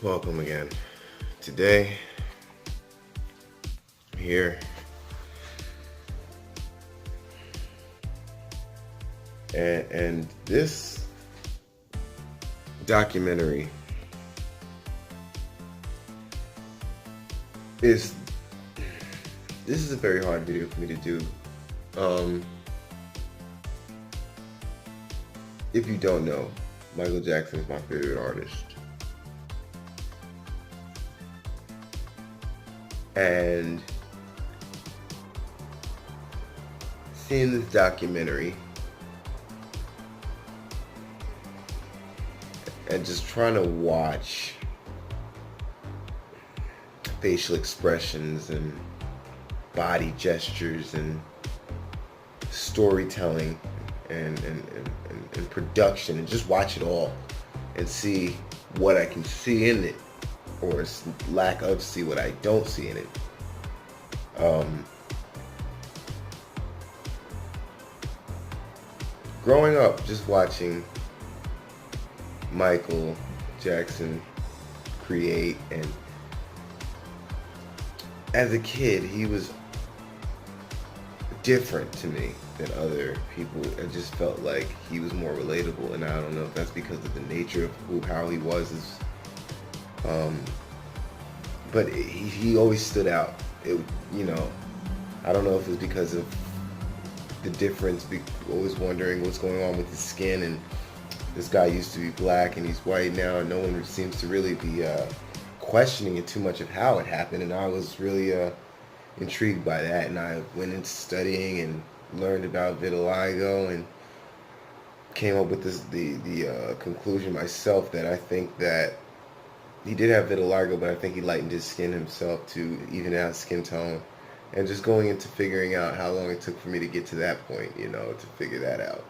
Welcome again. Today, I'm here, and this documentary is this is a very hard video for me to do. Um, if you don't know, Michael Jackson is my favorite artist, and seeing this documentary and just trying to watch facial expressions and body gestures and storytelling and production, and just watch it all and see what I can see in it, or lack of see what I don't see in it. Growing up, just watching Michael Jackson create, and as a kid, he was different to me than other people. I just felt like he was more relatable, and I don't know if that's because of the nature of how he was. But he always stood out. I don't know if it was because of the difference. Always wondering what's going on with his skin, and this guy used to be black and he's white now, and no one seems to really be questioning it too much of how it happened. And I was really intrigued by that, and I went into studying and learned about vitiligo, and came up with the conclusion myself that I think that he did have vitiligo, but I think he lightened his skin himself to even out skin tone. And just going into figuring out how long it took for me to get to that point, to figure that out.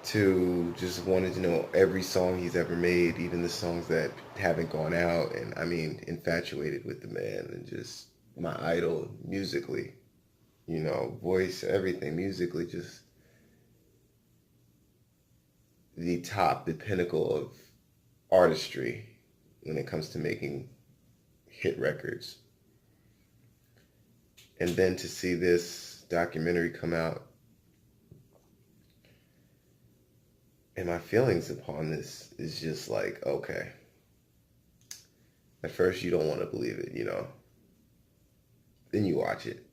To just wanted to know every song he's ever made, even the songs that haven't gone out. And I mean, infatuated with the man, and just my idol musically, voice, everything musically, just the pinnacle of artistry when it comes to making hit records. And then to see this documentary come out, and my feelings upon this is just like, okay. At first you don't want to believe it, Then you watch it.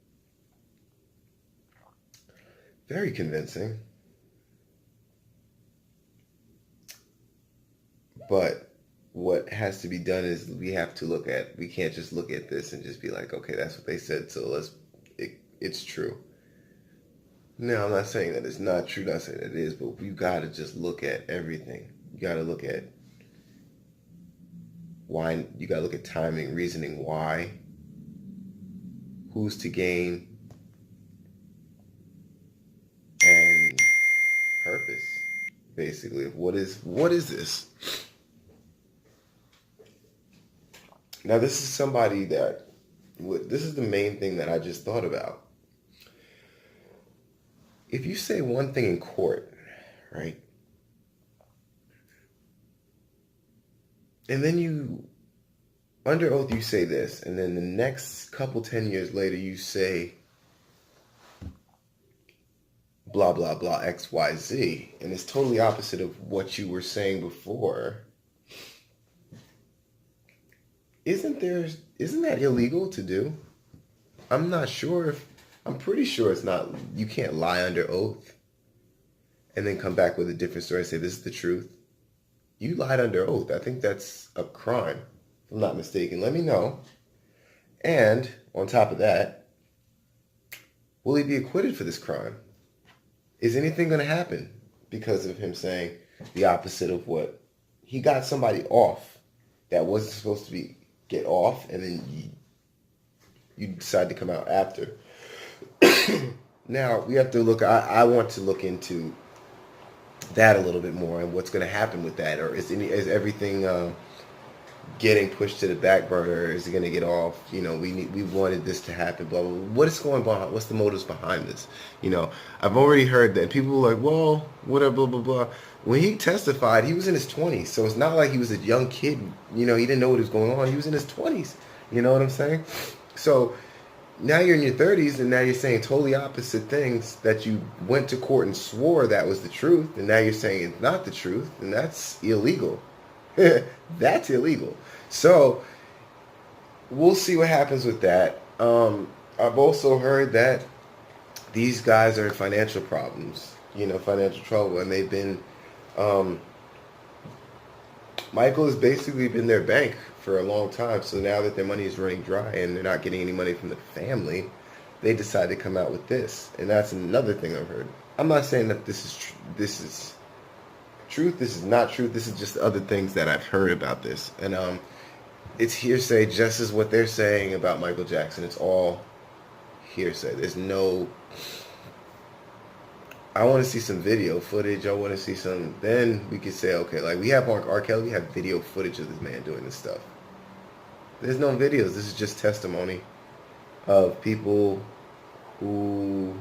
Very convincing. But what has to be done is we can't just look at this and just be like, okay, that's what they said, so it's true. Now, I'm not saying that it's not true, not saying that it is, but you got to just look at everything. You got to look at why, you got to look at timing, reasoning, why, who's to gain, and purpose, basically. What is this? Now, this is this is the main thing that I just thought about. If you say one thing in court, right? And then under oath, you say this, and then the next 10 years later, you say blah, blah, blah, X, Y, Z, and it's totally opposite of what you were saying before. Isn't that illegal to do? I'm pretty sure it's not. You can't lie under oath and then come back with a different story and say this is the truth. You lied under oath. I think that's a crime, if I'm not mistaken. Let me know. And on top of that, will he be acquitted for this crime? Is anything going to happen because of him saying the opposite of what he got somebody off that wasn't supposed to get off, and then you decide to come out after? Now we have to look. I want to look into that a little bit more, and what's going to happen with that, or is everything getting pushed to the back burner is going to get off. We wanted this to happen. Blah blah. Blah. What is going behind? What's the motives behind this? I've already heard that people were like, well, whatever, blah blah blah. When he testified, he was in his 20s, so it's not like he was a young kid. He didn't know what was going on. He was in his 20s. You know what I'm saying? So now you're in your 30s, and now you're saying totally opposite things that you went to court and swore that was the truth, and now you're saying it's not the truth, and that's illegal. That's illegal. So we'll see what happens with that. I've also heard that these guys are in financial problems, financial trouble, and they've been. Michael has basically been their bank for a long time. So now that their money is running dry and they're not getting any money from the family, they decided to come out with this, and that's another thing I've heard. I'm not saying that this is truth. This is not truth. This is just other things that I've heard about this, and it's hearsay, just as what they're saying about Michael Jackson. It's all hearsay. There's no. I want to see some video footage. I want to see some. Then we could say, okay, like we have R. Kelly. We have video footage of this man doing this stuff. There's no videos. This is just testimony of people who,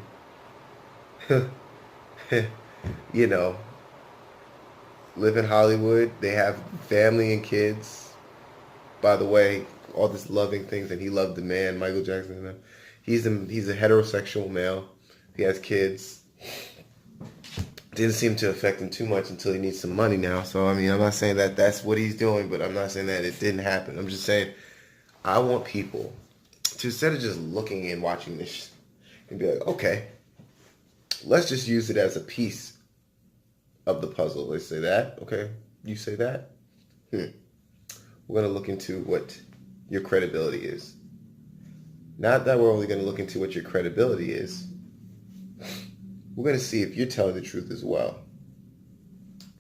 live in Hollywood. They have family and kids. By the way, all this loving things, and he loved the man, Michael Jackson. He's a heterosexual male. He has kids. Didn't seem to affect him too much until he needs some money now. So, I'm not saying that that's what he's doing, but I'm not saying that it didn't happen. I'm just saying I want people to, instead of just looking and watching this and be like, okay, let's just use it as a piece of the puzzle. Let's say that. Okay, you say that. We're going to look into what your credibility is. Not that we're only going to look into what your credibility is. We're going to see if you're telling the truth as well.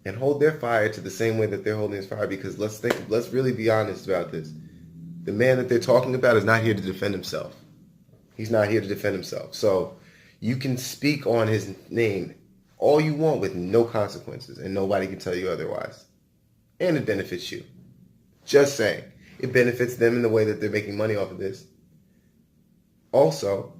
And hold their fire to the same way that they're holding his fire, because let's really be honest about this. The man that they're talking about is not here to defend himself. He's not here to defend himself. So you can speak on his name all you want with no consequences, and nobody can tell you otherwise. And it benefits you. Just saying. It benefits them in the way that they're making money off of this. Also,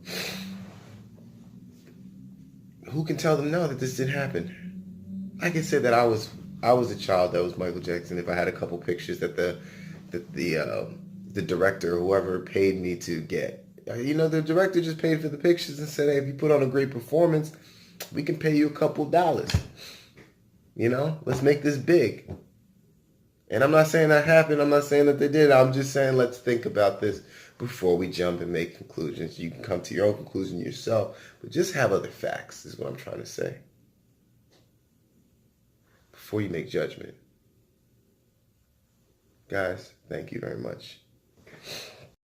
who can tell them no, that this didn't happen? I can say that I was a child that was Michael Jackson if I had a couple pictures that the director or whoever paid me to get. The director just paid for the pictures and said, hey, if you put on a great performance, we can pay you a couple dollars. Let's make this big. And I'm not saying that happened. I'm not saying that they did. I'm just saying let's think about this before we jump and make conclusions. You can come to your own conclusion yourself, but just have other facts is what I'm trying to say before you make judgment. Guys, thank you very much.